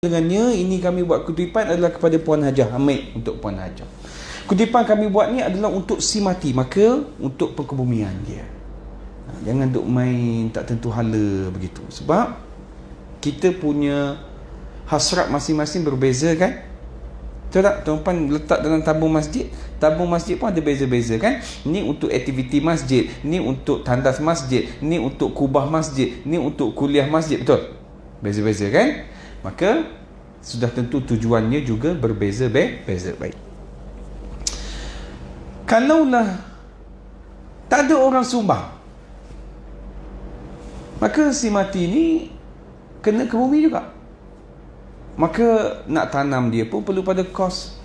dengannya, ini kami buat kutipan adalah kepada Puan Hajah. Ambil untuk Puan Hajah. Kutipan kami buat ni adalah untuk si mati, maka untuk perkebumian dia. Jangan duk main tak tentu hala begitu. Sebab kita punya hasrat masing-masing berbeza kan? Betul tak? Tuan-tuan letak dalam tabung masjid. Tabung masjid pun ada beza-beza kan? Ni untuk aktiviti masjid, ni untuk tandas masjid, ni untuk kubah masjid, ni untuk kuliah masjid. Betul? Beza-beza kan? Maka sudah tentu tujuannya juga berbeza-beza. Baik. Kalaulah tak ada orang sumbang, maka si mati ni kena ke bumi juga. Maka nak tanam dia pun perlu pada kos.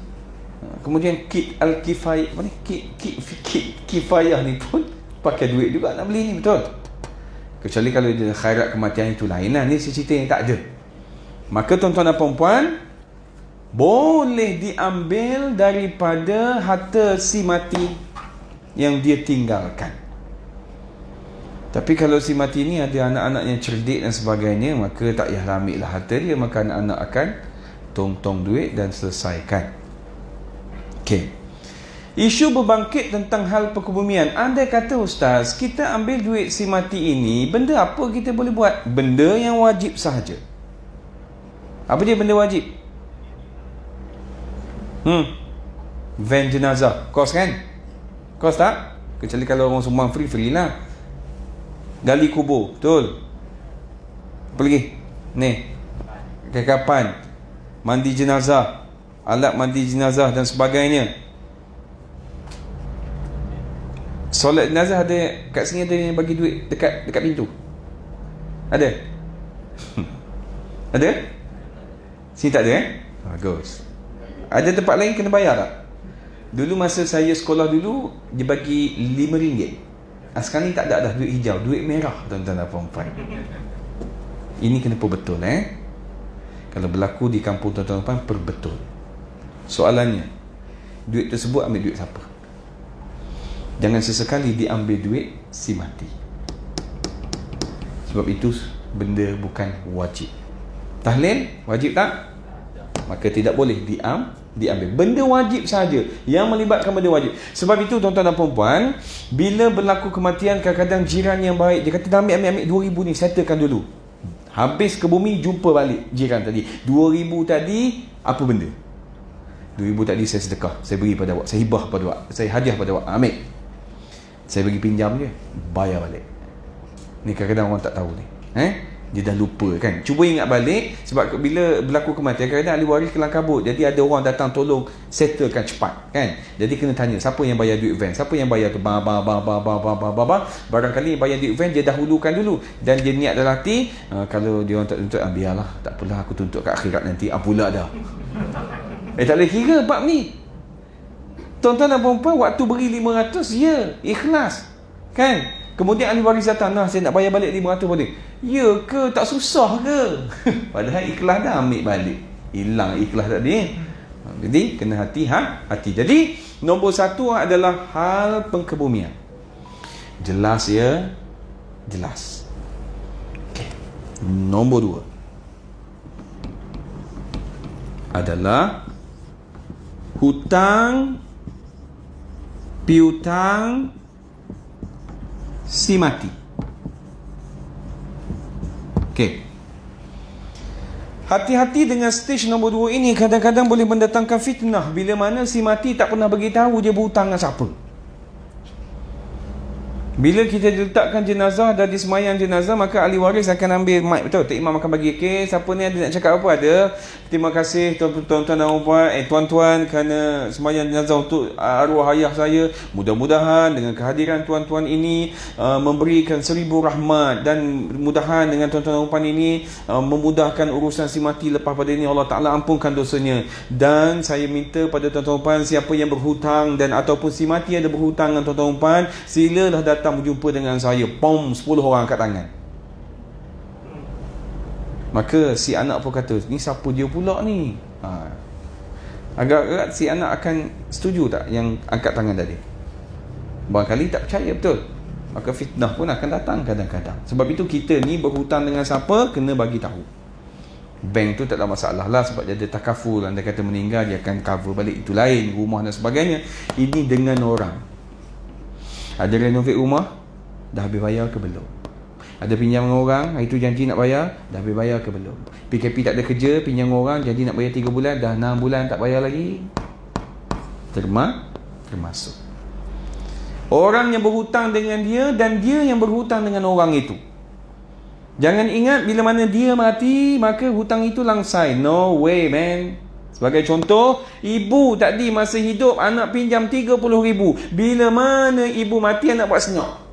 Kemudian kit al-kifayah, apa ni? Kit kifayah ni pun pakai duit juga nak beli ni, betul? Kecuali kalau dia khairat kematian itu lain lah. Ni cerita yang tak ada. Maka tuan-tuan dan puan-puan, boleh diambil daripada harta si mati yang dia tinggalkan. Tapi kalau si mati ni ada anak-anak yang cerdik dan sebagainya, maka tak payahlah ambil lah harta dia. Maka anak-anak akan tong-tong duit dan selesaikan. Okey. Isu berbangkit tentang hal perkebumian. Andai kata ustaz, kita ambil duit si mati ini, benda apa kita boleh buat? Benda yang wajib sahaja. Apa dia benda wajib? Van jenazah. Kos kan? Kos tak? Kecuali kalau orang sumbang free lah. Gali kubur. Betul? Apa lagi? Ni. Kekapan. Mandi jenazah. Alat mandi jenazah dan sebagainya. Solat jenazah ada. Kat sini ada yang bagi duit dekat pintu. Ada? Ada? Sini tak ada Bagus. Ada tempat lain kena bayar tak? Dulu masa saya sekolah dulu, dia bagi RM5. Sekarang ni tak ada dah duit hijau, duit merah tuan-tuan dan puan-puan. Ini kena perbetul Kalau berlaku di kampung tuan-tuan dan puan, perbetul. Soalannya, duit tersebut ambil duit siapa? Jangan sesekali diambil duit si mati. Sebab itu benda bukan wajib. Tahlil wajib tak? Maka tidak boleh diambil. Benda wajib saja yang melibatkan benda wajib. Sebab itu tuan-tuan dan puan-puan, bila berlaku kematian, kadang-kadang jiran yang baik, dia kata dah ambil 2,000 ni, settlekan dulu. Habis ke bumi, jumpa balik jiran tadi. 2,000 tadi apa benda? 2,000 tadi saya sedekah, saya beri pada awak, saya hibah pada awak, saya hadiah pada awak. Ambil. Saya bagi pinjam je, bayar balik. Ni kadang-kadang orang tak tahu ni. Dia dah lupa kan. Cuba ingat balik. Sebab bila berlaku kematian, kadang-kadang ahli waris kelang kabut. Jadi ada orang datang tolong settlekan cepat kan. Jadi kena tanya, siapa yang bayar duit van? Siapa yang bayar tu? Barangkali yang bayar duit van dia dahulukan dulu. Dan dia niat dalam hati, kalau dia orang tak tuntut, biarlah, tak apalah, aku tuntut kat akhirat nanti. Pula dah. Tak boleh kira bab ni. Tuan-tuan dan puan-puan, waktu beri 500, ya, ikhlas kan. Kemudian ahli waris datang, saya nak bayar balik 500 boleh? Ya ke? Tak susah ke? Padahal ikhlas dah, ambil balik. Hilang ikhlas tadi. Jadi kena hati. Jadi nombor 1 adalah hal pengkebumian. Jelas ya? Jelas. Okay. Nombor 2 adalah hutang piutang si mati. Okey. Hati-hati dengan stage nombor 2 ini. Kadang-kadang boleh mendatangkan fitnah. Bila mana si mati tak pernah beritahu dia berhutang dengan siapa. Bila kita letakkan jenazah, dah disemayang jenazah, maka ahli waris akan ambil mic. Betul? Tok Imam akan bagi, siapa ni ada nak cakap apa? Ada. Terima kasih tuan-tuan dan puan, tuan-tuan, kerana semayang jenazah untuk arwah ayah saya. Mudah-mudahan dengan kehadiran tuan-tuan ini memberikan 1000 rahmat, dan mudahan dengan tuan-tuan dan puan ini memudahkan urusan si mati. Lepas pada ini Allah Ta'ala ampunkan dosanya. Dan saya minta pada tuan-tuan dan puan, siapa yang berhutang dan ataupun si mati ada berhutang dengan tuan-tuan dan puan, silalah datang berjumpa dengan saya. 10 orang angkat tangan. Maka si anak pun kata, ni siapa dia pula ni? Agak-agak si anak akan setuju tak yang angkat tangan tadi? Barangkali tak percaya, betul? Maka fitnah pun akan datang kadang-kadang. Sebab itu kita ni berhutang dengan siapa, kena bagi tahu. Bank tu tak ada masalah lah, sebab dia ada takaful. Anda kata meninggal, dia akan cover balik, itu lain, rumah dan sebagainya. Ini dengan orang. Ada renovate rumah, dah habis bayar ke belum? Ada pinjam dengan orang, hari tu janji nak bayar, dah habis bayar ke belum? PKP tak ada kerja, pinjam dengan orang, janji nak bayar 3 bulan, dah 6 bulan tak bayar lagi. Termasuk orang yang berhutang dengan dia, dan dia yang berhutang dengan orang itu. Jangan ingat bila mana dia mati maka hutang itu langsai. No way, man. Sebagai contoh, ibu tadi masa hidup anak pinjam 30,000. Bila mana ibu mati, anak buat senyap.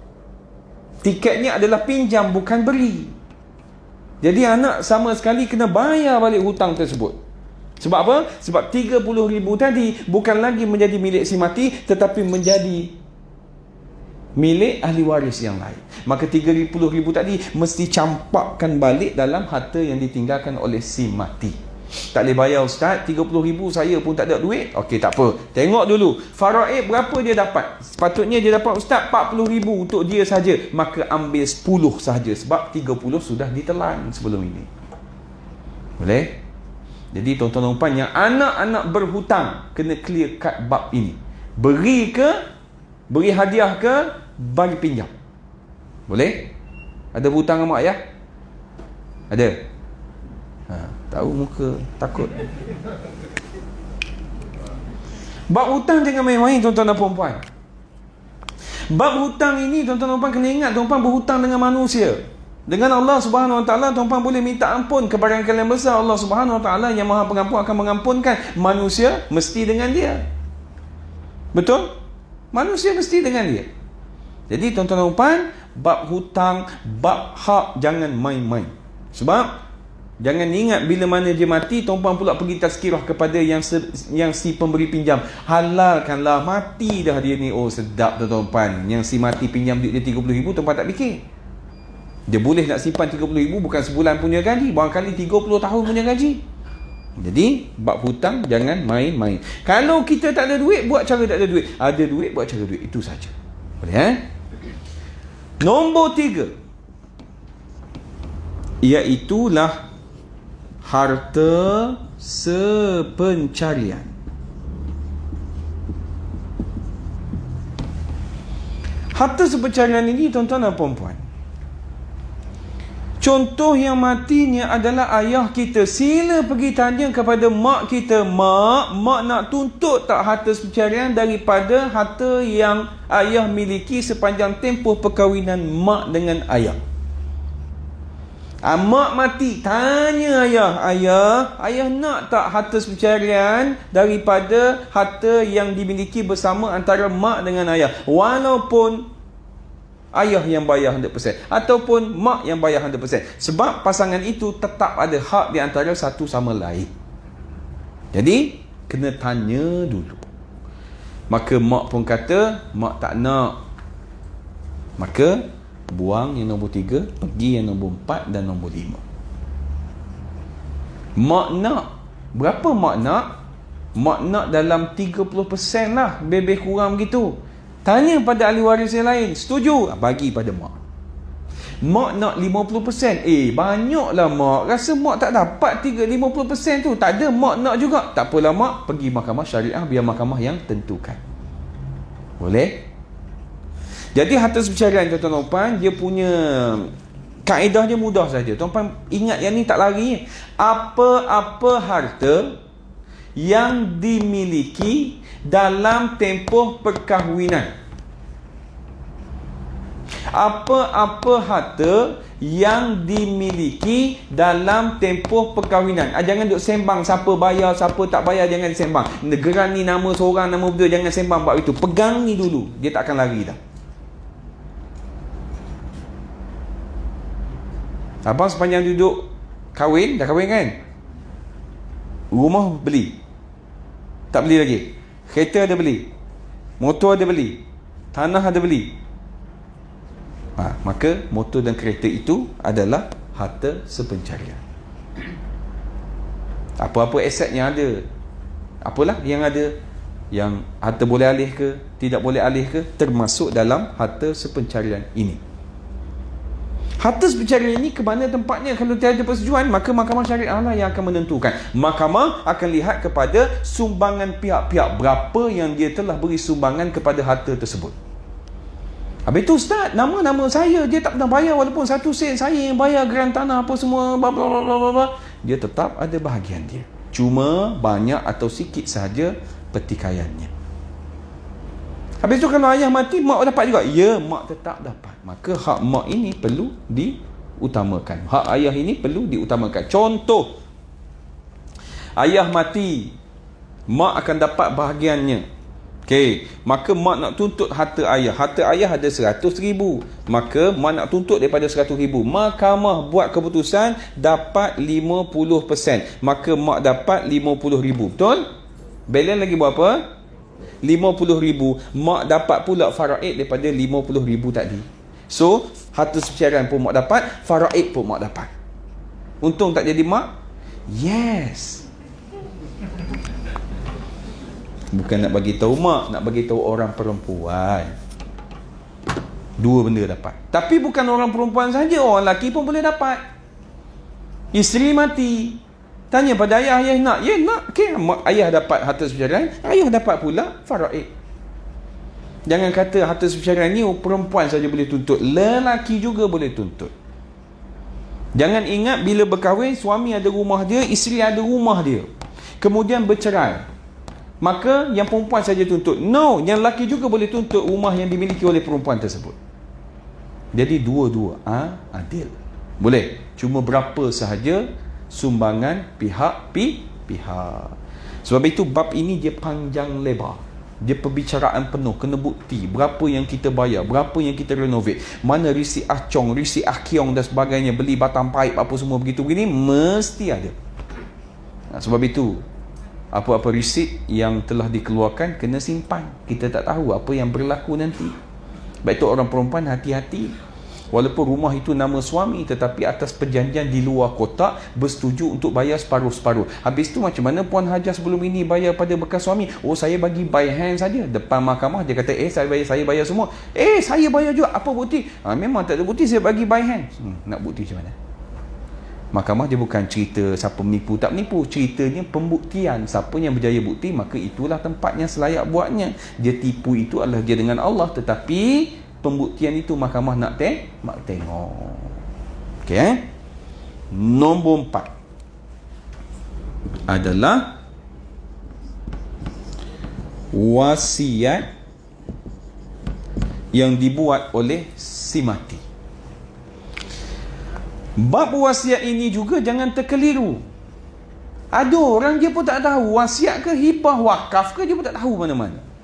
Tiketnya adalah pinjam, bukan beri. Jadi anak sama sekali kena bayar balik hutang tersebut. Sebab apa? Sebab 30,000 tadi bukan lagi menjadi milik si mati, tetapi menjadi milik ahli waris yang lain. Maka 30,000 tadi mesti campakkan balik dalam harta yang ditinggalkan oleh si mati. Tak boleh bayar, ustaz, 30,000 saya pun tak ada duit. Okey, tak apa, tengok dulu faraid berapa dia dapat. Sepatutnya dia dapat, ustaz, 40,000 untuk dia saja. Maka ambil 10 sahaja, sebab 30 sudah ditelan sebelum ini. Boleh? Jadi tuan-tuan dan puan, yang anak-anak berhutang kena clear cut bab ini. Beri ke, beri hadiah ke, bagi pinjam. Boleh? Ada berhutang dengan mak ayah? Ada? Tahu muka takut. Bab hutang jangan main-main, tuan-tuan dan puan-puan. Bab hutang ini, tuan-tuan dan puan kena ingat, tuan-puan berhutang dengan manusia. Dengan Allah Subhanahu Wa Taala, tuan-puan boleh minta ampun. Kebajikan yang besar Allah Subhanahu Wa Taala yang Maha Pengampun akan mengampunkan. Manusia mesti dengan dia. Betul? Manusia mesti dengan dia. Jadi tuan-tuan dan puan, bab hutang, bab hak jangan main-main. Sebab jangan ingat bila mana dia mati, tuan-puan pula pergi tazkirah kepada yang si pemberi pinjam. Halalkanlah, mati dah dia ni. Oh sedap tuan-tuan dan puan. Yang si mati pinjam duit dia 30,000, tuan-puan tak fikir. Dia boleh nak simpan 30,000 bukan sebulan punya gaji, barangkali 30 tahun punya gaji. Jadi bab hutang jangan main-main. Kalau kita tak ada duit, buat cara tak ada duit. Ada duit, buat cara duit. Itu saja. Boleh? Nombor 3, iaitulah harta sepencarian. Harta sepencarian ini, tuan-tuan dan puan-puan, contoh yang matinya adalah ayah kita. Sila pergi tanya kepada mak kita, mak nak tuntut tak harta sepencarian daripada harta yang ayah miliki sepanjang tempoh perkahwinan mak dengan ayah. Mak mati, tanya ayah nak tak harta sepencarian daripada harta yang dimiliki bersama antara mak dengan ayah, walaupun ayah yang bayar 100% ataupun mak yang bayar 100%. Sebab pasangan itu tetap ada hak di antara satu sama lain. Jadi kena tanya dulu. Maka mak pun kata mak tak nak. Maka buang yang nombor 3, pergi yang nombor 4 dan nombor 5. Mak nak. Berapa mak nak? Mak nak dalam 30% lah, lebih kurang begitu. Tanya pada ahli waris yang lain, setuju? Bagi pada mak. Mak nak 50%. Banyaklah mak. Rasa mak tak dapat 50% tu. Tak ada, mak nak juga. Tak apalah mak, pergi mahkamah syariah, biar mahkamah yang tentukan. Boleh? Jadi harta sepencarian, tuan-tuan dan puan, dia punya kaedah dia mudah saja. Tuan-tuan ingat yang ni tak lari. Apa-apa harta yang dimiliki dalam tempoh perkahwinan, apa-apa harta yang dimiliki dalam tempoh perkahwinan. Jangan duk sembang siapa bayar, siapa tak bayar, jangan sembang. Negara ni nama seorang, nama betul, jangan sembang bab itu. Pegang ni dulu, dia tak akan lari dah. Abang sepanjang duduk kahwin, dah kahwin kan? Rumah beli, tak beli lagi. Kereta ada beli, motor ada beli, tanah ada beli. Maka motor dan kereta itu adalah harta sepencarian. Apa-apa aset yang ada, apalah yang ada, yang harta boleh alih ke, tidak boleh alih ke, termasuk dalam harta sepencarian ini. Harta sepercarian ini ke mana tempatnya? Kalau tiada persetujuan, maka mahkamah syariah lah yang akan menentukan. Mahkamah akan lihat kepada sumbangan pihak-pihak, berapa yang dia telah beri sumbangan kepada harta tersebut. Habis tu ustaz, nama saya dia tak pernah bayar, walaupun 1 sen saya yang bayar geran tanah apa semua, bla bla bla bla bla, dia tetap ada bahagian dia. Cuma banyak atau sikit sahaja pertikaiannya. Habis tu kalau ayah mati, mak dapat juga? Ya, mak tetap dapat. Maka hak mak ini perlu diutamakan. Hak ayah ini perlu diutamakan. Contoh, ayah mati, mak akan dapat bahagiannya. Okey, maka mak nak tuntut harta ayah. Harta ayah ada 100,000. Maka mak nak tuntut daripada 100,000. Mahkamah buat keputusan dapat 50%. Maka mak dapat 50,000. Betul? Balance lagi berapa? 50,000. Mak dapat pula faraid daripada 50,000 tadi. So, harta sepercarian pun mak dapat, faraid pun mak dapat. Untung tak jadi mak? Yes. Bukan nak bagi tahu mak, nak bagi tahu orang perempuan. Dua benda dapat. Tapi bukan orang perempuan saja, orang lelaki pun boleh dapat. Isteri mati, tanya pada ayah, ayah nak? Ya nak. Okay. Ayah dapat harta sepercarian, ayah dapat pula faraid. Jangan kata harta sepercarian ni perempuan saja boleh tuntut, lelaki juga boleh tuntut. Jangan ingat bila berkahwin, suami ada rumah dia, isteri ada rumah dia, kemudian bercerai, maka yang perempuan saja tuntut. No, yang lelaki juga boleh tuntut rumah yang dimiliki oleh perempuan tersebut. Jadi dua-dua adil. Boleh. Cuma berapa sahaja sumbangan pihak. Sebab itu bab ini dia panjang lebar. Dia perbicaraan penuh, kena bukti berapa yang kita bayar, berapa yang kita renovate, mana risi acong, risi akiong dan sebagainya, beli batang paip apa semua begitu-begini, mesti ada. Sebab itu apa-apa risit yang telah dikeluarkan kena simpan. Kita tak tahu apa yang berlaku nanti. Baik itu orang perempuan hati-hati. Walaupun rumah itu nama suami, tetapi atas perjanjian di luar kotak, bersetuju untuk bayar separuh-separuh. Habis tu macam mana Puan Hajah sebelum ini bayar pada bekas suami? Oh, saya bagi by hand saja. Depan mahkamah dia kata, saya bayar semua. Saya bayar juga. Apa bukti? Memang tak ada bukti, saya bagi by hand. Nak bukti macam mana? Mahkamah dia bukan cerita siapa menipu tak menipu, ceritanya pembuktian. Siapa yang berjaya bukti, maka itulah tempatnya selayak buatnya. Dia tipu itu adalah dia dengan Allah, tetapi pembuktian itu mahkamah nak tengok. Okey, nombor 4 adalah wasiat yang dibuat oleh si mati. Bab wasiat ini juga jangan terkeliru. Ada orang dia pun tak tahu wasiat ke hibah wakaf ke, dia pun tak tahu mana-mana.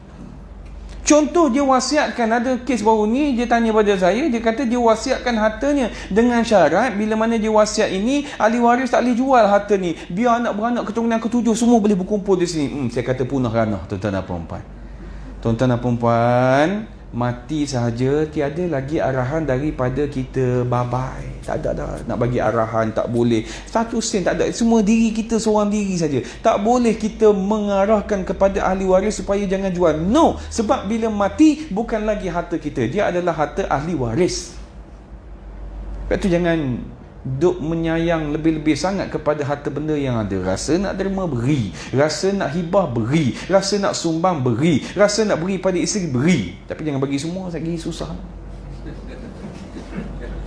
Contoh, dia wasiatkan, ada kes baru ni, dia tanya pada saya, dia kata dia wasiatkan hartanya dengan syarat bila mana dia wasiat ini, ahli waris tak boleh jual harta ni, biar anak beranak keturunan ketujuh semua boleh berkumpul di sini. Saya kata punah ranah tuan-tuan dan perempuan. Tuan-tuan dan perempuan, mati sahaja, tiada lagi arahan daripada kita. Bye-bye. Tak ada dah nak bagi arahan, tak boleh. 1 sen tak ada. Semua diri kita seorang diri saja. Tak boleh kita mengarahkan kepada ahli waris supaya jangan jual. No, sebab bila mati bukan lagi harta kita, dia adalah harta ahli waris. Sebab tu jangan duk menyayang lebih-lebih sangat kepada harta benda yang ada. Rasa nak derma, beri. Rasa nak hibah, beri. Rasa nak sumbang, beri. Rasa nak beri pada isteri, beri. Tapi jangan bagi semua, lagi susah.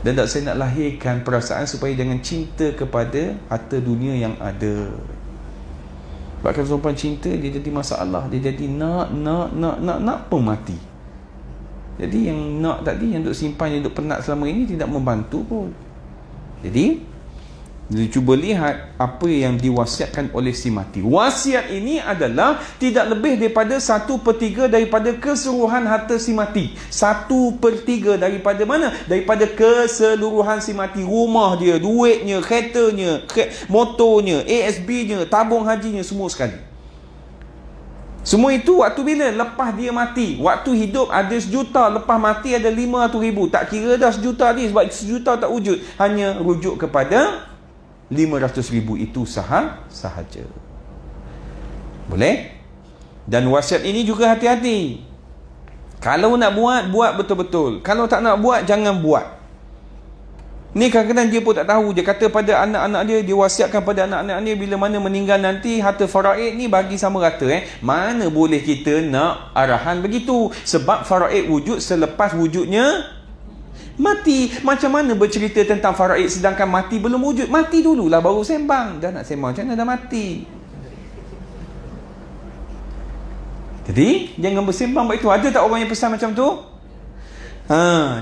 Dan tak, saya nak lahirkan perasaan supaya jangan cinta kepada harta dunia yang ada. Sebab kalau perempuan cinta, dia jadi masalah. Dia jadi nak pun mati. Jadi yang nak tadi, yang duk simpan, yang duk penat selama ini, tidak membantu pun. Jadi cuba lihat apa yang diwasiatkan oleh si mati. Wasiat ini adalah tidak lebih daripada 1/3 daripada keseluruhan harta si mati. 1/3 daripada mana? Daripada keseluruhan si mati. Rumah dia, duitnya, keretanya, motornya, ASB-nya, tabung hajinya, semua sekali. Semua itu waktu bila? Lepas dia mati. Waktu hidup ada 1 juta, lepas mati ada 500,000. Tak kira dah 1 juta ni, sebab 1 juta tak wujud. Hanya rujuk kepada 500,000 itu sahaja. Boleh? Dan wasiat ini juga hati-hati. Kalau nak buat, buat betul-betul. Kalau tak nak buat, jangan buat. Ni kadang-kadang dia pun tak tahu. Dia kata pada anak-anak dia, dia wasiatkan pada anak-anak dia, bila mana meninggal nanti harta faraid ni bagi sama rata. Mana boleh kita nak arahan begitu? Sebab faraid wujud selepas wujudnya mati. Macam mana bercerita tentang faraid sedangkan mati belum wujud? Mati dululah baru sembang. Dah nak sembang macam mana dah mati? Jadi jangan bersembang buat itu. Ada tak orang yang pesan macam tu?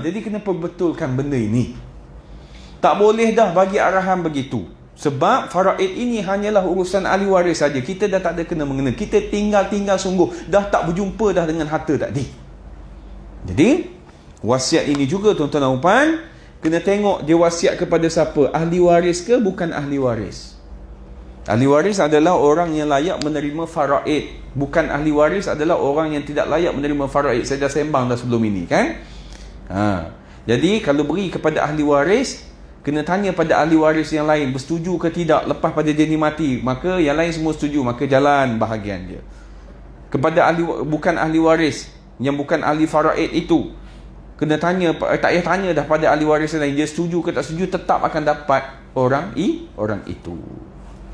Jadi kena perbetulkan benda ini. Tak boleh dah bagi arahan begitu. Sebab faraid ini hanyalah urusan ahli waris saja. Kita dah tak ada kena mengena. Kita tinggal sungguh. Dah tak berjumpa dah dengan harta tadi. Jadi wasiat ini juga tuan-tuan dan puan, kena tengok dia wasiat kepada siapa? Ahli waris ke bukan ahli waris? Ahli waris adalah orang yang layak menerima faraid. Bukan ahli waris adalah orang yang tidak layak menerima faraid. Saya dah sembang dah sebelum ini kan? Jadi kalau beri kepada ahli waris, kena tanya pada ahli waris yang lain bersetuju ke tidak lepas pada dia ni mati. Maka yang lain semua setuju, maka jalan bahagian dia. Kepada bukan ahli waris, yang bukan ahli faraid itu, kena tanya, tak payah tanya dah pada ahli waris lain, dia setuju ke tak setuju, tetap akan dapat orang itu.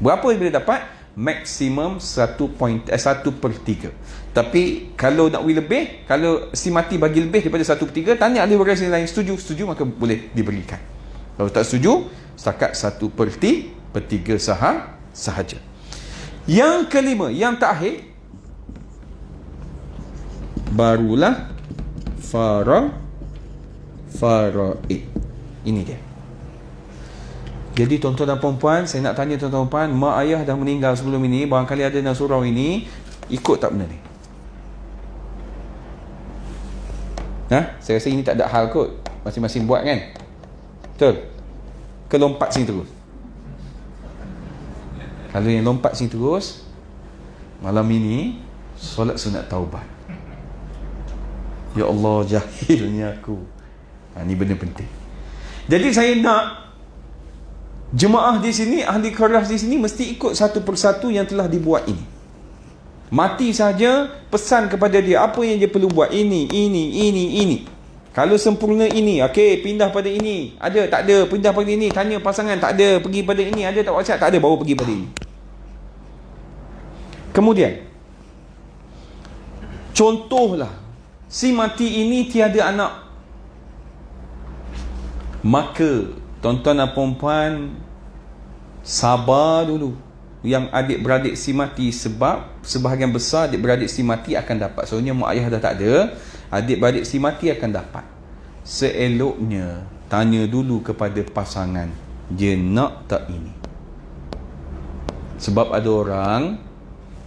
Berapa dia dapat? Maksimum 1/3. Tapi kalau nak lebih, kalau si mati bagi lebih daripada 1/3, tanya ahli waris yang lain, setuju, maka boleh diberikan. Kalau tak setuju, setakat 1/3 sahaja. Yang kelima, yang terakhir, barulah faraid. Ini dia. Jadi tuan-tuan dan puan-puan, saya nak tanya tuan-tuan dan puan, mak ayah dah meninggal sebelum ini, barangkali ada dalam surau ini, ikut tak benda ni? Saya rasa ini tak ada hal kot. Masing-masing buat kan? Betul? Ke lompat sini terus? Kalau yang lompat sini terus, malam ini solat sunat taubat. Ya Allah, jahilnya aku. Ini benda penting. Jadi saya nak jemaah di sini, ahli keras di sini mesti ikut satu persatu yang telah dibuat ini. Mati saja, pesan kepada dia apa yang dia perlu buat. Ini. Kalau sempurna ini, okey, pindah pada ini. Ada, tak ada, pindah pada ini. Tanya pasangan, tak ada, pergi pada ini. Ada tak wasiat? Tak ada, baru pergi pada ini. Kemudian, contohlah, si mati ini tiada anak. Maka, tuan-tuan dan puan-puan, sabar dulu. Yang adik-beradik si mati, sebab sebahagian besar adik-beradik si mati akan dapat. Soalnya mak ayah dah tak ada, adik-beradik si mati akan dapat. Seeloknya tanya dulu kepada pasangan, dia nak tak ini? Sebab ada orang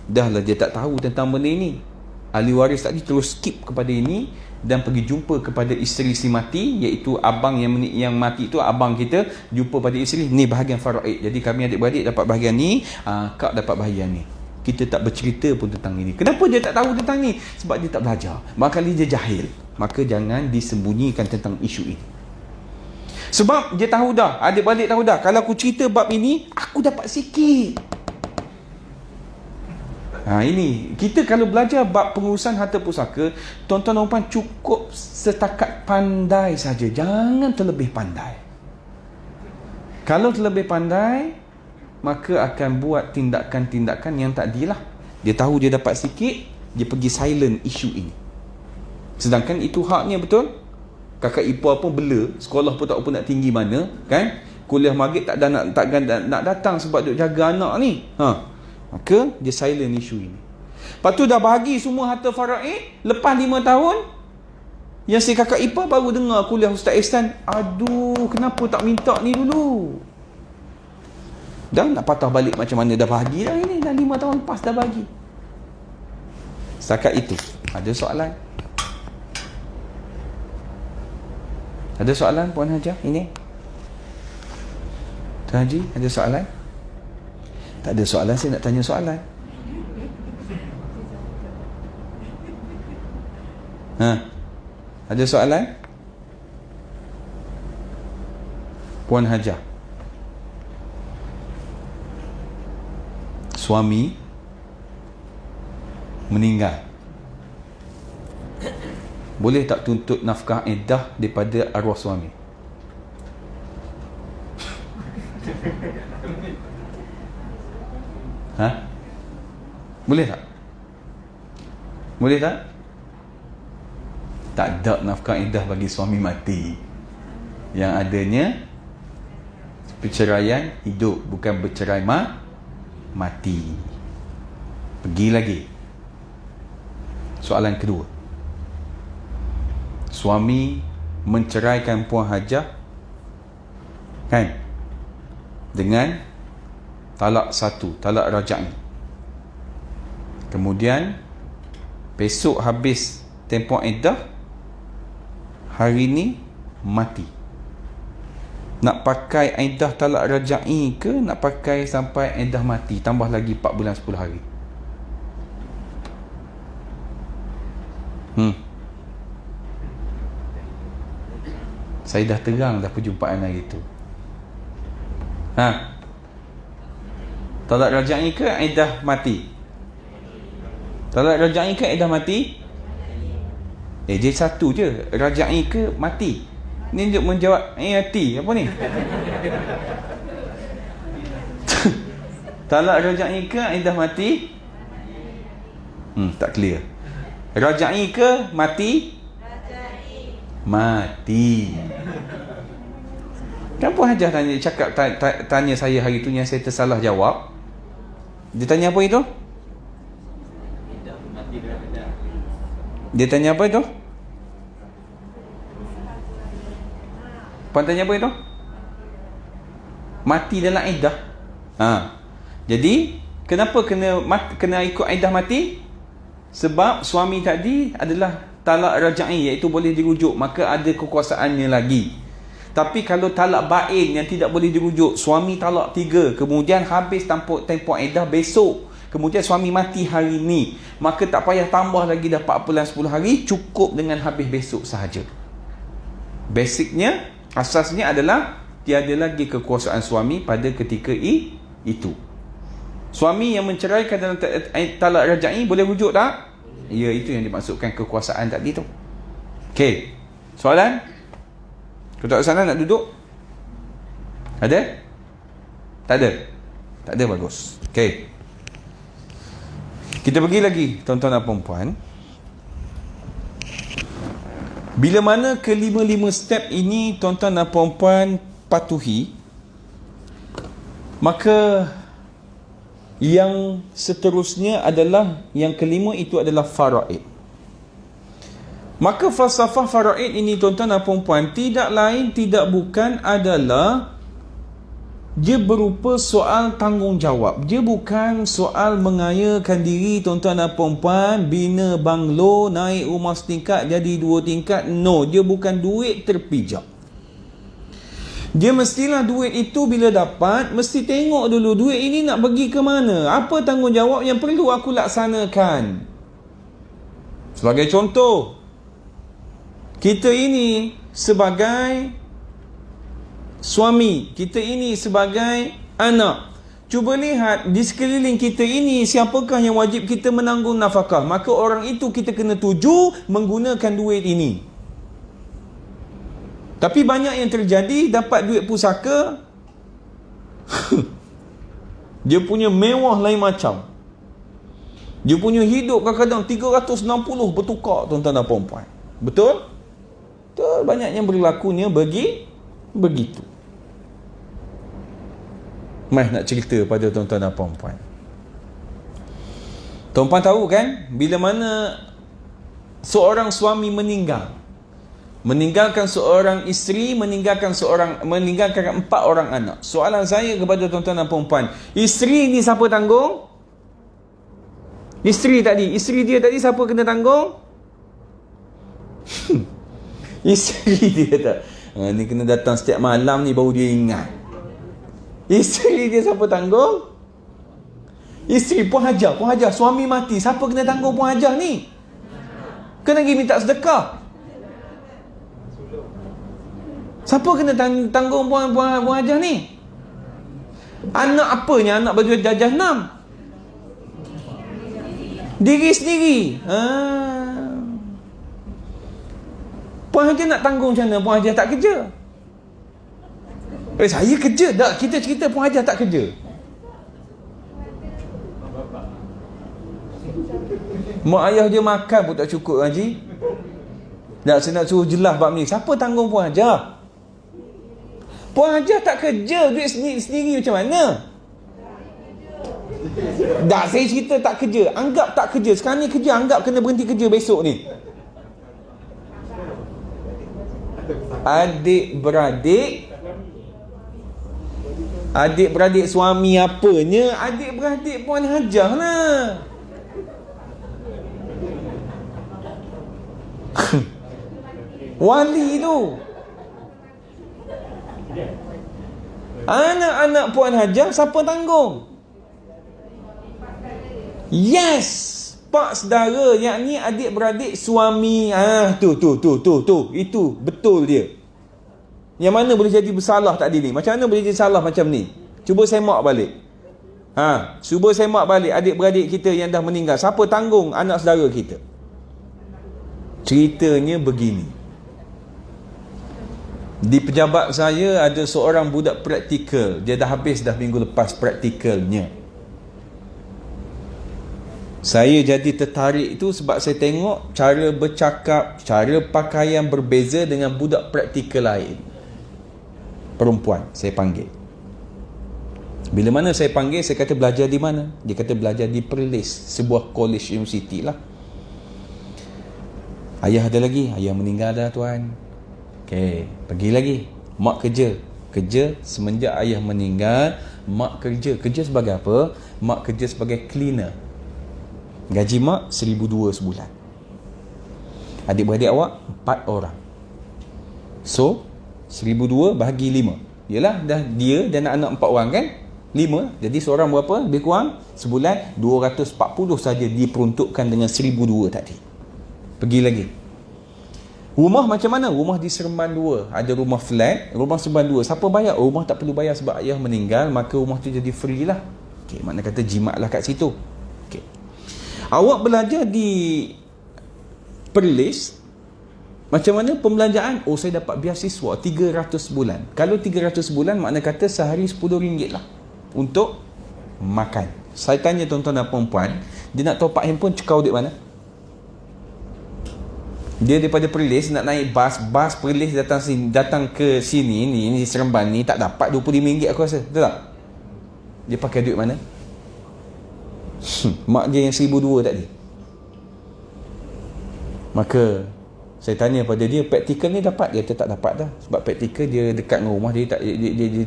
dah lah dia tak tahu tentang benda ini. Ahli waris tadi terus skip kepada ini dan pergi jumpa kepada isteri si mati, iaitu abang yang mati itu, abang kita jumpa pada isteri, ni bahagian faraid. Jadi kami adik-beradik dapat bahagian ni, kak dapat bahagian ni. Kita tak bercerita pun tentang ini. Kenapa dia tak tahu tentang ni? Sebab dia tak belajar. Barangkali dia jahil. Maka jangan disembunyikan tentang isu ini. Sebab dia tahu dah, adik-beradik tahu dah, kalau aku cerita bab ini, aku dapat sikit. Ini kita kalau belajar bab pengurusan harta pusaka, tuan-tuan dan puan, cukup setakat pandai saja, jangan terlebih pandai. Kalau terlebih pandai, maka akan buat tindakan-tindakan yang tak dilah. Dia tahu dia dapat sikit, dia pergi silent isu ini. Sedangkan itu haknya, betul? Kakak ipar pun bela, sekolah pun tak apa nak tinggi mana, kan? Kuliah maghrib tak nak datang sebab duk jaga anak ni. Maka dia silent isu ini. Lepas tu dah bahagi semua harta faraid, lepas 5 tahun, yang si kakak ipar baru dengar kuliah Ustaz Ihsan, aduh, kenapa tak minta ni dulu? Dan nak patah balik macam mana, dah bahagi dah ini, dah 5 tahun lepas dah bahagi. Setakat itu. Ada soalan? Ada soalan Puan Hajah ini? Tuan Haji, ada soalan? Tak ada soalan, saya nak tanya soalan. Ada soalan? Puan Hajah, suami meninggal, boleh tak tuntut nafkah iddah daripada arwah suami? Boleh tak? Boleh tak? Tak ada nafkah iddah bagi suami mati. Yang adanya perceraian hidup, bukan bercerai mati. Pergi lagi. Soalan kedua. Suami menceraikan Puan Hajah, kan, dengan talak satu, talak rajai. Kemudian besok habis tempoh iddah, hari ni mati. Nak pakai iddah talak rajai ke nak pakai sampai iddah mati, tambah lagi 4 bulan 10 hari? Saya dah terang dah perjumpaan hari tu. Talak rajai ke iddah mati? Talak rajai ke iddah mati? Dia satu je, rajai ke mati. Ni untuk menjawab hati apa ni? Talak rajai ke iddah mati? Tak clear. Rajai ke mati? Mati. Kan Puan Hajah tanya saya hari tu yang saya tersalah jawab. Dia tanya apa itu? Dia tanya apa itu? Puan tanya apa itu? Mati dalam iddah. Jadi kenapa kena ikut iddah mati? Sebab suami tadi adalah talak rajai, iaitu boleh dirujuk, maka ada kekuasaannya lagi. Tapi kalau talak bain yang tidak boleh dirujuk, suami talak 3, kemudian habis tempoh iddah besok, kemudian suami mati hari ni, maka tak payah tambah lagi dah 4 bulan 10 hari, cukup dengan habis besok sahaja. Basicnya, asasnya adalah tiada lagi kekuasaan suami pada ketika itu. Suami yang menceraikan dalam talak rajai boleh rujuk tak? Ya, itu yang dimaksudkan kekuasaan tadi tu. Okey. Soalan? Kalau tak soalan nak duduk? Ada? Tak ada? Tak ada, bagus. Okey. Kita pergi lagi, tuan-tuan dan puan-puan. Bila mana kelima-lima step ini tuan-tuan dan puan-puan patuhi, maka yang seterusnya adalah, yang kelima itu adalah faraid. Maka falsafah faraid ini tuan-tuan dan puan-puan tidak lain tidak bukan adalah dia berupa soal tanggungjawab. Dia bukan soal mengayakan diri tuan-tuan dan puan-puan, bina banglo, naik rumah setingkat jadi 2 tingkat. No, dia bukan duit terpijak. Dia mestilah duit itu bila dapat, mesti tengok dulu duit ini nak pergi ke mana, apa tanggungjawab yang perlu aku laksanakan. Sebagai contoh, kita ini sebagai suami, kita ini sebagai anak, cuba lihat di sekeliling kita ini siapakah yang wajib kita menanggung nafkah, maka orang itu kita kena tuju menggunakan duit ini. Tapi banyak yang terjadi, dapat duit pusaka dia punya mewah lain macam, dia punya hidup kadang-kadang 360 bertukar tuan-tuan dan puan-puan. Betul? Betul, banyak yang berlakunya begitu. Mai nak cerita pada tuan-tuan dan puan-puan. Tuan-puan tahu kan, bila mana seorang suami meninggalkan seorang isteri, meninggalkan 4 orang anak. Soalan saya kepada tuan-tuan dan puan-puan, isteri ni siapa tanggung? Isteri dia tadi siapa kena tanggung? Isteri dia tak. Ni kena datang setiap malam ni baru dia ingat. Isteri dia siapa tanggung? Isteri Puan Hajah, suami mati, siapa kena tanggung Puan Hajah ni? Kena pergi minta sedekah. Siapa kena tanggung Puan Hajah ni? Anak apanya? Anak baju jajah 6. Diri sendiri. Puan Hajah nak tanggung macam mana? Puan Hajah tak kerja. Saya kerja. Tak, kita cerita Puan Hajah tak kerja. Mak ayah dia makan pun tak cukup, Haji. Saya nak suruh jelas bab ni. Siapa tanggung Puan Hajar? Puan Hajar tak kerja, duit sendiri macam mana? Tak, saya cerita tak kerja. Anggap tak kerja. Sekarang ni kerja, anggap kena berhenti kerja besok ni. Adik-beradik suami apanya? Adik-beradik Puan Hajar lah. Wali tu. Anak-anak Puan Hajar siapa tanggung? Yes, pak saudara, yakni adik-beradik suami. Tu. Itu betul dia. Yang mana boleh jadi bersalah tadi ni? Macam mana boleh jadi salah macam ni? Cuba semak balik. Cuba semak balik adik-beradik kita yang dah meninggal. Siapa tanggung anak saudara kita? Ceritanya begini. Di pejabat saya ada seorang budak praktikal. Dia dah habis dah minggu lepas praktikalnya. Saya jadi tertarik itu sebab saya tengok cara bercakap, cara pakaian berbeza dengan budak praktikal lain. Perempuan saya panggil. Bila mana saya panggil, saya kata belajar di mana? Dia kata belajar di Perlis, sebuah college university lah. Ayah ada lagi? Ayah meninggal dah tuan. Okey, pergi lagi. Mak kerja semenjak ayah meninggal. Mak kerja sebagai apa? Mak kerja sebagai cleaner. Gaji mak 1,200 sebulan. Adik-beradik awak 4 orang. So 1,200 bahagi 5. Yalah, dah dia dan anak 4 orang kan? 5. Jadi seorang berapa? Lebih kurang sebulan 240 saja diperuntukkan dengan 1,200 tadi. Pergi lagi. Rumah macam mana? Rumah di Seremban 2. Ada rumah flat, rumah Seremban 2. Siapa bayar? Rumah tak perlu bayar sebab ayah meninggal, maka rumah tu jadi free lah. Okey, makna kata jimat lah kat situ. Okey. Awak belajar di Perlis, macam mana pembelanjaan? Saya dapat beasiswa 300 bulan. Kalau 300 bulan, makna kata sehari RM10 lah untuk makan. Saya tanya tuan-tuan dan puan-puan, dia nak top up handphone, cekau duit mana? Dia daripada Perlis nak naik bas Perlis datang ke sini ni Seremban ni, tak dapat RM25 aku rasa. Betul tak? Dia pakai duit mana? Mak dia yang 1,200 tadi. Maka saya tanya pada dia, praktikal ni dapat? Dia tak dapat dah. Sebab praktikal dia dekat dengan rumah, dia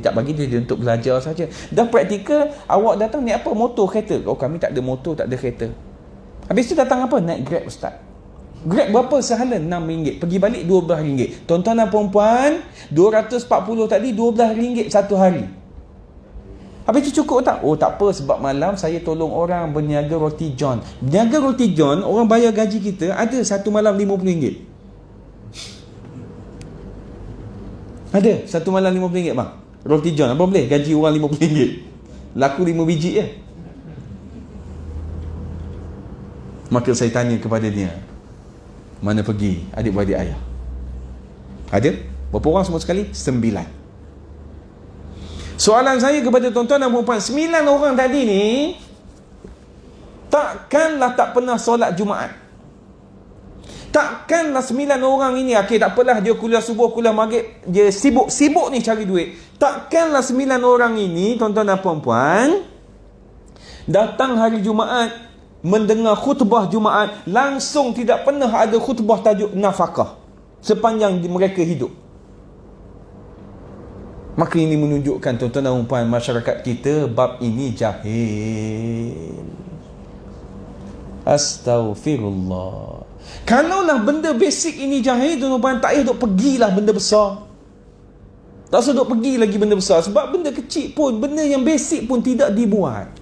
tak bagi dia untuk belajar saja. Dah praktikal, awak datang naik apa? Motor, kereta? Kami tak ada motor, tak ada kereta. Habis tu datang apa? Naik Grab, Ustaz. Grab berapa sehala? RM6. Pergi balik RM12. Tuan-tuan dan perempuan, 240 tadi RM12 satu hari. Habis tu cukup tak? Tak apa, sebab malam saya tolong orang berniaga roti john. Berniaga roti john, orang bayar gaji kita ada satu malam RM50. Ada satu malam RM50 bang. Roti john apa boleh? Gaji orang RM50. Laku 5 biji je. Maka saya tanya kepada dia, mana pergi adik-beradik ayah? Ada? Berapa orang semua sekali? 9. Soalan saya kepada tuan-tuan dan puan-puan, 9 orang tadi ni takkanlah tak pernah solat Jumaat. Takkanlah 9 orang ini, okey tak apalah, dia kuliah subuh, kuliah maghrib, dia sibuk ni cari duit. Takkanlah 9 orang ini, tuan-tuan dan puan-puan, datang hari Jumaat mendengar khutbah Jumaat, langsung tidak pernah ada khutbah tajuk nafkah sepanjang mereka hidup. Maka ini menunjukkan tuan-tuan dan puan, masyarakat kita bab ini jahil. Astaghfirullah. Kalaulah benda basic ini jahil, tuan-tuan, tak payah duk pergilah benda besar. Tak usah duk pergi lagi benda besar, sebab benda kecil pun, benda yang basic pun tidak dibuat.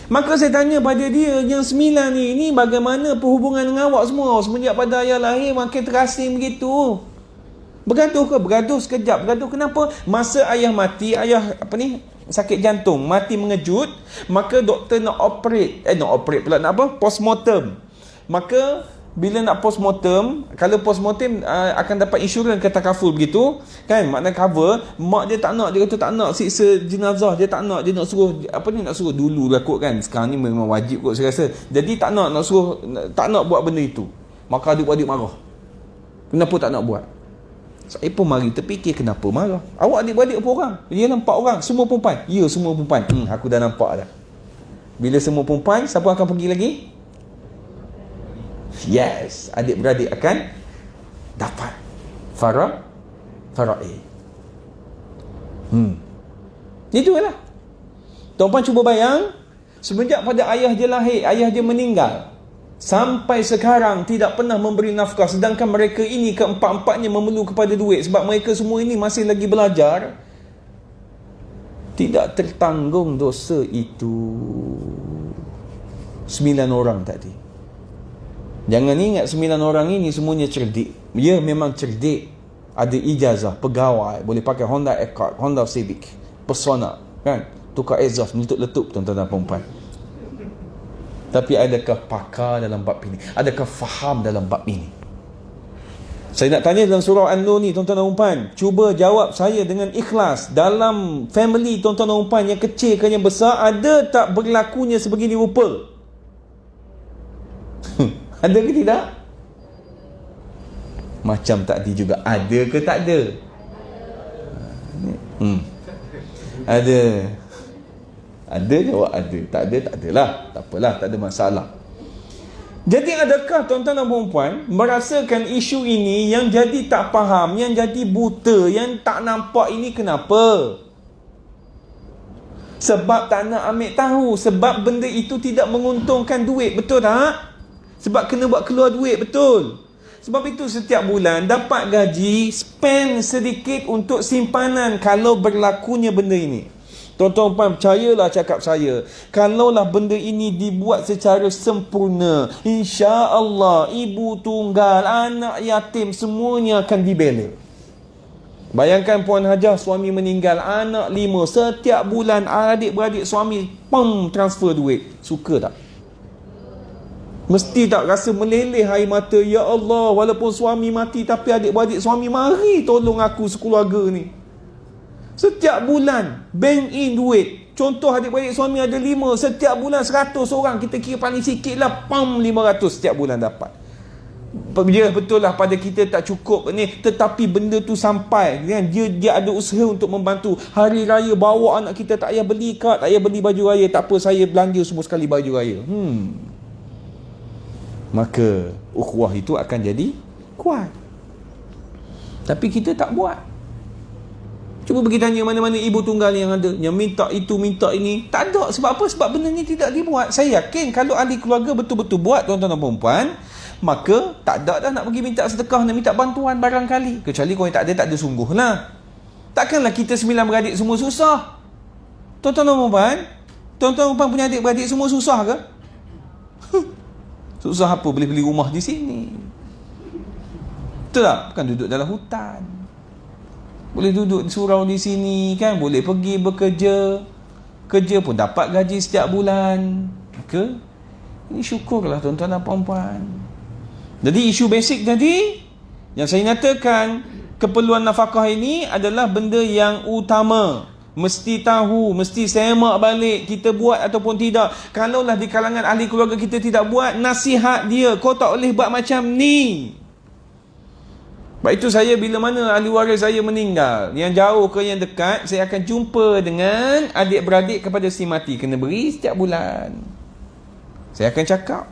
Maka saya tanya pada dia, yang 9 ni bagaimana perhubungan dengan awak semua? Semenjak pada ayah lahir makin terasing begitu. Bergaduh ke? Bergaduh sekejap. Bergaduh kenapa? Masa ayah mati, ayah sakit jantung, mati mengejut, maka doktor nak operate pula, nak apa? Postmortem. Maka bila nak postmortem, kalau postmortem akan dapat insurans ke takaful begitu kan, makna cover. Mak dia tak nak, dia kata tak nak siksa jenazah, dia tak nak, dia nak suruh nak suruh dulu lah kot kan, sekarang ni memang wajib kot saya rasa. Jadi tak nak suruh, tak nak buat benda itu. Maka adik-adik marah, kenapa tak nak buat? Saya pun mari terfikir, kenapa marah? Awak adik-beradik berapa orang? Yalah 4 orang, semua perempuan. Ya, semua perempuan. Aku dah nampak dah. Bila semua perempuan, siapa akan pergi lagi? Yes, adik-beradik akan dapat faraid. Itulah. Tuan-tuan cuba bayang, semenjak pada ayah dia lahir, ayah dia meninggal, sampai sekarang tidak pernah memberi nafkah, sedangkan mereka ini keempat-empatnya memerlu kepada duit sebab mereka semua ini masih lagi belajar. Tidak tertanggung dosa itu. 9 orang tadi. Jangan ingat 9 orang ini semuanya cerdik. Ya, memang cerdik. Ada ijazah, pegawai, boleh pakai Honda Accord, Honda Civic, Persona, kan? Tukar exhaust, meletup-letup tuan-tuan dan puan-puan. Tapi adakah pakar dalam bab ini? Adakah faham dalam bab ini? Saya nak tanya dalam surah An-Nur ni, tuan-tuan dan puan, cuba jawab saya dengan ikhlas. Dalam family tuan-tuan dan puan, yang kecil ke yang besar, ada tak berlakunya sebegini rupa? Ada ke tidak? Macam tadi juga, ada ke tak ada? Ada. Ada jawab ada. Tak ada, tak adalah. Tak apalah, tak ada masalah. Jadi adakah tuan-tuan dan puan-puan merasakan isu ini yang jadi tak faham, yang jadi buta, yang tak nampak ini kenapa? Sebab tak nak ambil tahu, sebab benda itu tidak menguntungkan duit, betul tak? Sebab kena buat keluar duit, betul. Sebab itu setiap bulan dapat gaji, spend sedikit untuk simpanan kalau berlakunya benda ini. Tuan-tuan puan, percayalah cakap saya, kalaulah benda ini dibuat secara sempurna, insya-Allah ibu tunggal, anak yatim semuanya akan dibela. Bayangkan Puan Hajah, suami meninggal, anak 5, setiap bulan adik-beradik suami transfer duit. Suka tak? Mesti tak rasa meleleh air mata, ya Allah, walaupun suami mati tapi adik-beradik suami mari tolong aku sekeluarga ni. Setiap bulan bank in duit. Contoh adik-beradik suami ada 5, setiap bulan 100 orang, kita kira paling sikit lah 500 setiap bulan dapat. Ya, betul lah pada kita tak cukup ni, tetapi benda tu sampai kan? Dia ada usaha untuk membantu. Hari raya bawa anak kita, tak payah beli kad, tak payah beli baju raya, tak apa, saya belanja semua sekali baju raya. Maka ukhuwah itu akan jadi kuat. Tapi kita tak buat. Cuba pergi tanya mana-mana ibu tunggal yang ada, yang minta itu, minta ini. Tak ada. Sebab apa? Sebab benda ni tidak dibuat. Saya yakin kalau ahli keluarga betul-betul buat, tuan-tuan dan puan-puan, maka tak ada dah nak pergi minta sedekah, nak minta bantuan barangkali. Kecuali kau yang tak ada sungguh lah. Takkanlah kita 9 beradik semua susah. Tuan-tuan dan puan-puan, tuan-tuan dan puan punya adik-beradik semua susah ke? Susah apa? Boleh beli rumah di sini. Betul tak? Bukan duduk dalam hutan. Boleh duduk di surau di sini kan? Boleh pergi bekerja. Kerja pun dapat gaji setiap bulan. Maka ini syukurlah tuan-tuan dan puan-puan. Jadi isu basic tadi yang saya nyatakan, keperluan nafkah ini adalah benda yang utama. Mesti tahu, mesti semak balik kita buat ataupun tidak. Kalaulah di kalangan ahli keluarga kita tidak buat, nasihat dia, kau tak boleh buat macam ni. Sebab itu saya bila mana ahli waris saya meninggal, yang jauh ke yang dekat, saya akan jumpa dengan adik-beradik kepada si mati, kena beri setiap bulan. Saya akan cakap.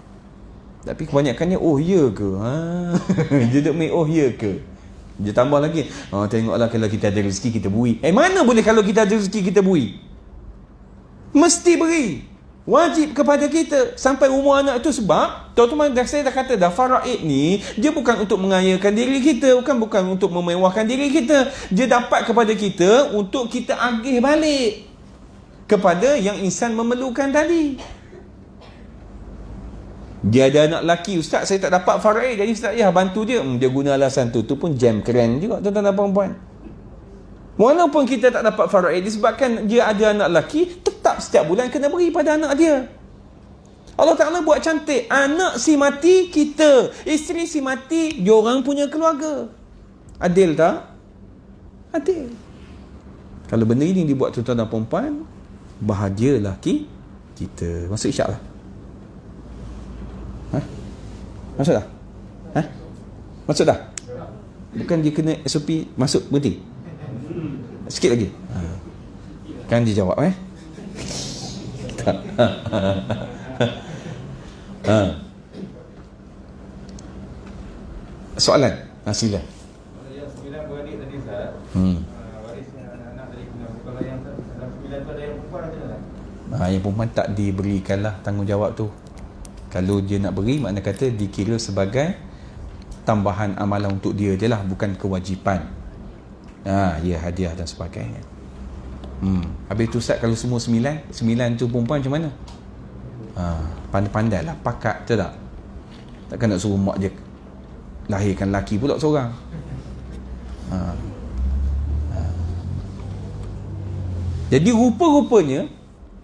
Tapi kebanyakannya, oh ya ke? Dia duduk main, oh ya ke? Dia tambah lagi, tengoklah kalau kita ada rezeki kita beri. Mana boleh kalau kita ada rezeki kita beri? Mesti beri. Wajib kepada kita sampai umur anak itu. Sebab tuan-tuan, saya dah kata dah, faraid ni dia bukan untuk mengayakan diri kita, bukan untuk memewahkan diri kita. Dia dapat kepada kita untuk kita agih balik kepada yang insan memerlukan tadi. Dia ada anak lelaki, ustaz saya tak dapat faraid, jadi ustaz bantu dia. Dia guna alasan tu pun jam keren juga tuan-tuan dan puan-puan. Walaupun kita tak dapat faraid, disebabkan dia ada anak lelaki, tetap setiap bulan kena beri pada anak dia. Allah Ta'ala buat cantik. Anak si mati, kita. Isteri si mati, diorang punya keluarga. Adil tak? Adil. Kalau benda ini dibuat tuan-tuan dan perempuan, bahagia laki kita. Masuk isyak lah. Masuk dah? Masuk dah? Bukan dia kena SOP masuk berhenti? Sikit lagi? Kan dia jawab tak. Soalan? Silakan. Yang 9 beradik tadi Ustaz, waris anak dari kalau yang dalam 9 tu ada yang perempuan ada tak? Yang perempuan tak diberikanlah tanggungjawab tu. Kalau dia nak beri, makna kata dikira sebagai tambahan amalan untuk dia je lah, bukan kewajipan. Ya, hadiah dan sebagainya. Habis tu Ustaz, kalau semua 9 tu perempuan macam mana? Pandai-pandai lah, pakat, betul tak? Takkan nak suruh mak dia lahirkan lelaki pula seorang. Jadi rupa-rupanya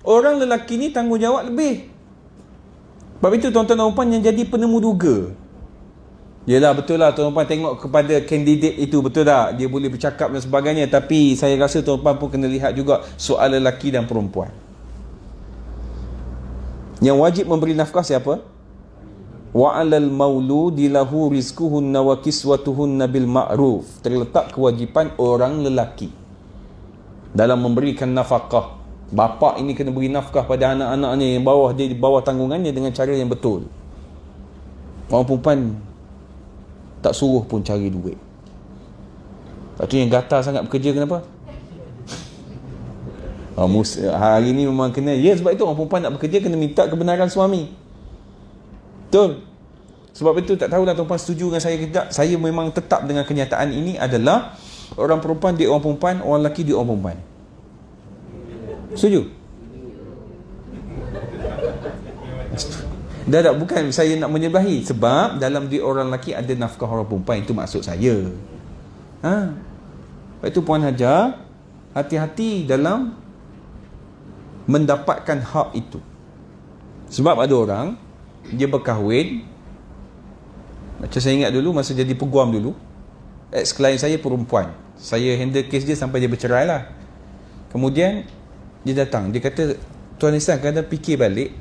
orang lelaki ni tanggungjawab lebih. Sebab itu tuan-tuan dan puan yang jadi penemu duga. Yelah, betul lah tuan-tuan tengok kepada kandidat itu, betul tak? Dia boleh bercakap dan sebagainya, tapi saya rasa tuan-tuan pun kena lihat juga soal lelaki dan perempuan. Yang wajib memberi nafkah siapa? Wa 'alal mauludi lahu rizquhunna wa kiswatuhunna bil ma'ruf. Terletak kewajipan orang lelaki dalam memberikan nafkah. Bapa ini kena beri nafkah pada anak-anaknya yang bawah dia, di bawah tanggungannya dengan cara yang betul. Orang perempuan tak suruh pun cari duit. Lepas tu yang gatal sangat bekerja kenapa? Hari ni memang kena. Ya, sebab itu orang perempuan nak bekerja kena minta kebenaran suami. Betul. Sebab itu tak tahulah tuan-tuan setuju dengan saya ke tidak. Saya memang tetap dengan kenyataan ini adalah orang perempuan dia orang perempuan, orang lelaki dia orang perempuan. Setuju? Dah bukan saya nak menyebahi. Sebab dalam diri orang lelaki ada nafkah orang perempuan. Itu maksud saya. Sebab itu Puan Hajar, hati-hati dalam mendapatkan hak itu. Sebab ada orang dia berkahwin, macam saya ingat dulu masa jadi peguam dulu, ex-klien saya perempuan, saya handle kes dia sampai dia bercerai lah. Kemudian dia datang, dia kata, Tuan Ihsan, kadang fikir balik,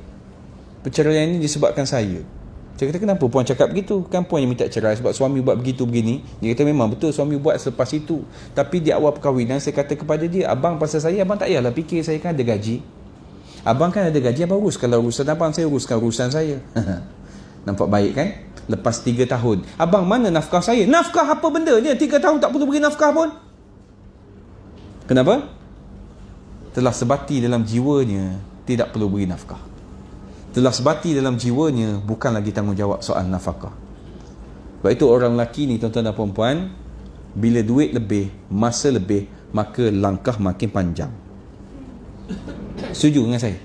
perceraian ini disebabkan saya. Saya kata, kenapa puan cakap begitu? Kan puan yang minta cerai sebab suami buat begitu begini. Dia kata, memang betul suami buat selepas itu, tapi di awal perkahwinan saya kata kepada dia, abang pasal saya, abang tak payahlah fikir, saya kan ada gaji. Abang kan ada gaji, abang urus. Kalau urusan abang, saya uruskan urusan saya. Nampak baik kan? Lepas 3 tahun, abang mana nafkah saya? Nafkah apa benda ni? 3 tahun tak perlu beri nafkah pun. Kenapa? Telah sebati dalam jiwanya tidak perlu beri nafkah. Telah sebati dalam jiwanya bukan lagi tanggungjawab soal nafkah. Sebab itu orang lelaki ni, tuan-tuan dan puan-puan, bila duit lebih, masa lebih, maka langkah makin panjang. Setuju dengan saya?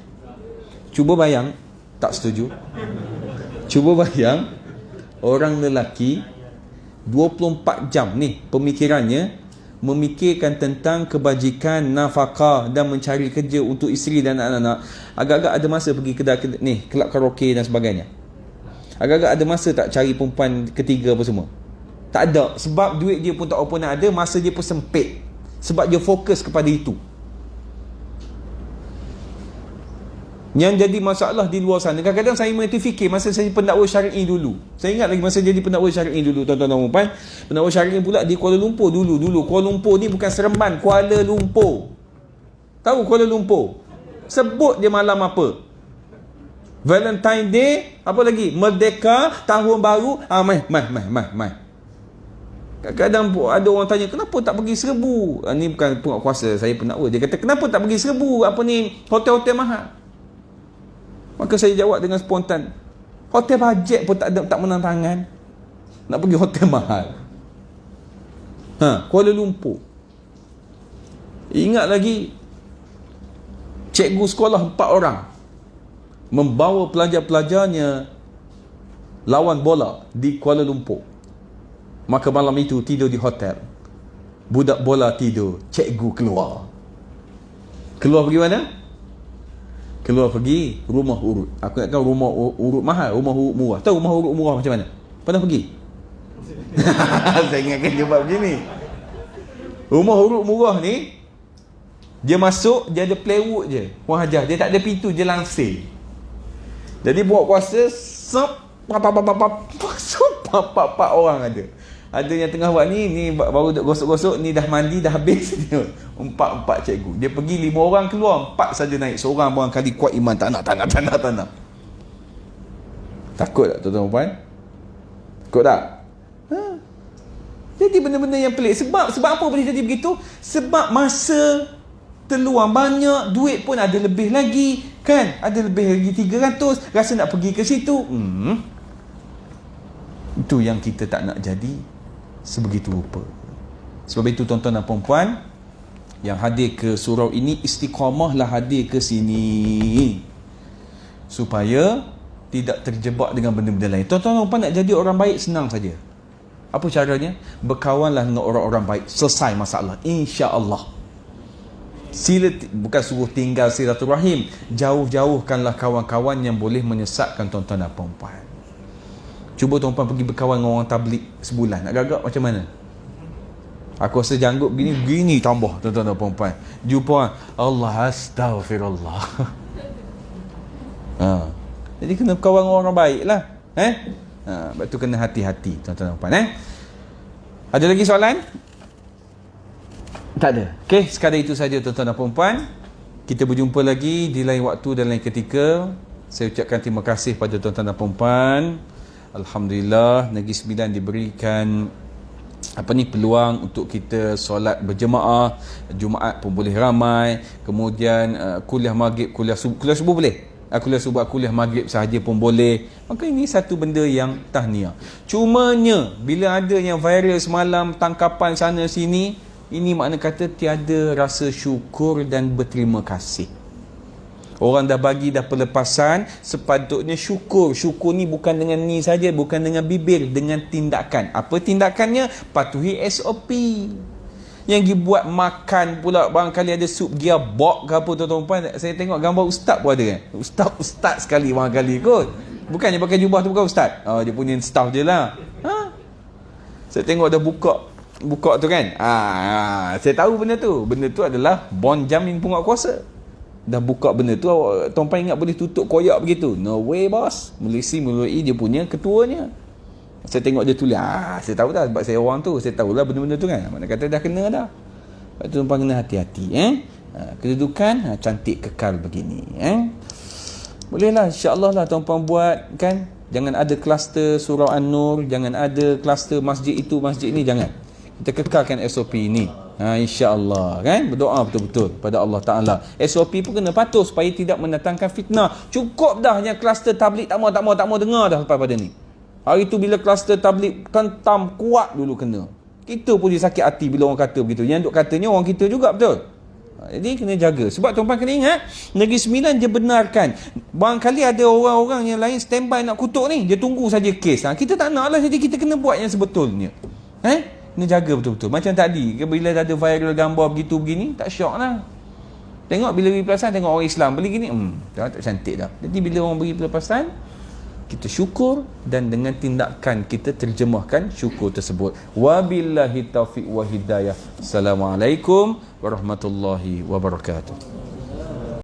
Cuba bayang. Tak setuju? Cuba bayang orang lelaki 24 jam ni pemikirannya memikirkan tentang kebajikan, nafkah dan mencari kerja untuk isteri dan anak-anak. Agak-agak ada masa pergi kedai ni, kelab karaoke dan sebagainya. Agak-agak ada masa tak cari perempuan ketiga apa semua? Tak ada. Sebab duit dia pun tak apa nak ada, masa dia pun sempit. Sebab dia fokus kepada itu. Yang jadi masalah di luar sana, kadang-kadang saya fikir masa saya pendakwa syar'i dulu. Saya ingat lagi masa jadi pendakwa syar'i dulu, tuan-tuan dan puan. Pendakwa syar'i pula di Kuala Lumpur dulu. Kuala Lumpur ni bukan Seremban, Kuala Lumpur. Tahu Kuala Lumpur? Sebut dia malam apa? Valentine Day, apa lagi? Merdeka, Tahun Baru. Mai. Kadang-kadang ada orang tanya, kenapa tak pergi 1,000? Ni bukan penguatkuasa, saya pendakwa. Dia kata, kenapa tak pergi 1,000? Apa ni? Hotel-hotel mahal. Maka saya jawab dengan spontan, hotel bajet pun tak menang tangan nak pergi hotel mahal. Kuala Lumpur. Ingat lagi, cikgu sekolah 4 orang membawa pelajar-pelajarnya lawan bola di Kuala Lumpur. Maka malam itu tidur di hotel. Budak bola tidur, cikgu keluar pergi mana? keluar pergi rumah urut. Aku nak tahu rumah urut mahal, rumah urut murah. Tahu rumah urut murah macam mana? Pernah pergi? Saya ingatkan jawab begini. Rumah urut murah ni, dia masuk, dia ada plywood je, Puan Hajah, dia tak ada pintu, dia langsir. Jadi buat kuasa, empat orang ada. Ada yang tengah buat ni baru gosok-gosok, ni dah mandi, dah habis. Empat cikgu. Dia pergi 5 orang keluar, 4 saja naik. Seorang barangkali kuat iman, tak nak. Takut tak tuan-tuan puan? Takut tak? Jadi benda-benda yang pelik. Sebab apa boleh jadi begitu? Sebab masa terluang banyak, duit pun ada lebih lagi, kan? Ada lebih lagi 300, rasa nak pergi ke situ. Itu yang kita tak nak jadi sebegitu rupa. Sebab itu tuan-tuan dan puan-puan yang hadir ke surau ini, istiqamahlah hadir ke sini supaya tidak terjebak dengan benda-benda lain. Tuan-tuan dan puan nak jadi orang baik, senang saja. Apa caranya? Berkawanlah dengan orang-orang baik, selesai masalah, insya-Allah. Bukan suruh tinggal silaturahim, jauh-jauhkanlah kawan-kawan yang boleh menyesatkan tuan-tuan dan puan-puan. Cuba tuan-puan pergi berkawan dengan orang tabligh sebulan, nak gagap macam mana? Aku rasa janggut begini tambah tuan-tuan dan puan-puan. Jumpa Allah, astagfirullah. Jadi kena berkawan dengan orang baik lah. Sebab tu kena hati-hati tuan-tuan dan puan. Ada lagi soalan? Tak ada. Okey, sekadar itu saja tuan-tuan dan puan-puan. Kita berjumpa lagi di lain waktu dan lain ketika. Saya ucapkan terima kasih pada tuan-tuan dan puan-puan. Alhamdulillah, Negeri Sembilan diberikan peluang untuk kita solat berjemaah. Jumaat pun boleh ramai. Kemudian kuliah maghrib, kuliah subuh boleh. Kuliah subuh, kuliah maghrib sahaja pun boleh. Maka ini satu benda yang tahniah. Cumanya bila ada yang viral semalam, tangkapan sana sini, ini makna kata tiada rasa syukur dan berterima kasih. Orang dah bagi dah pelepasan, sepatutnya syukur. Syukur ni bukan dengan ni saja, bukan dengan bibir, dengan tindakan. Apa tindakannya? Patuhi SOP. Yang dibuat makan pula, barangkali ada sup gearbox ke apa, tuan-tuan puan. Saya tengok gambar ustaz pun ada kan. Ustaz sekali barangkali kot. Bukannya pakai jubah tu bukan ustaz. Dia punya staff je lah. Saya tengok dah buka tu kan. Saya tahu benda tu. Benda tu adalah bon jamin penguatkuasa. Dah buka benda tu, tuan-puan ingat boleh tutup koyak begitu? No way bos. Melalui dia punya ketuanya. Saya tengok dia tulis, saya tahu dah sebab saya orang tu, saya tahulah benda-benda tu kan. Mana kata dah kena dah. Sebab tu tuan-puan kena hati-hati. Kedudukan cantik kekal begini. Bolehlah, insya-Allah lah tuan-puan buat kan. Jangan ada kluster surau An-Nur, jangan ada kluster masjid itu, masjid ini, jangan. Kita kekalkan SOP ini. InsyaAllah kan. Berdoa betul-betul pada Allah Ta'ala. SOP pun kena patuh supaya tidak mendatangkan fitnah. Cukup dah yang kluster tabligh tak mau dengar dah lepas pada ni. Hari tu bila kluster tabligh kentam kuat dulu kena. Kita pun dia sakit hati bila orang kata begitu. Yang duk katanya orang kita juga, betul. Jadi kena jaga. Sebab tuan-tuan kena ingat, Negeri Sembilan dia benarkan. Barangkali ada orang-orang yang lain standby nak kutuk ni, dia tunggu saja kes. Kita tak nak lah, jadi kita kena buat yang sebetulnya. Kena jaga betul-betul. Macam tadi, bila ada viral gambar begitu begini, tak syok lah. Tengok bila beri pelepasan, tengok orang Islam beli gini, tak cantik dah. Jadi bila orang beri pelepasan, kita syukur dan dengan tindakan kita terjemahkan syukur tersebut. Wabillahi taufiq wa hidayah. Assalamualaikum warahmatullahi wabarakatuh.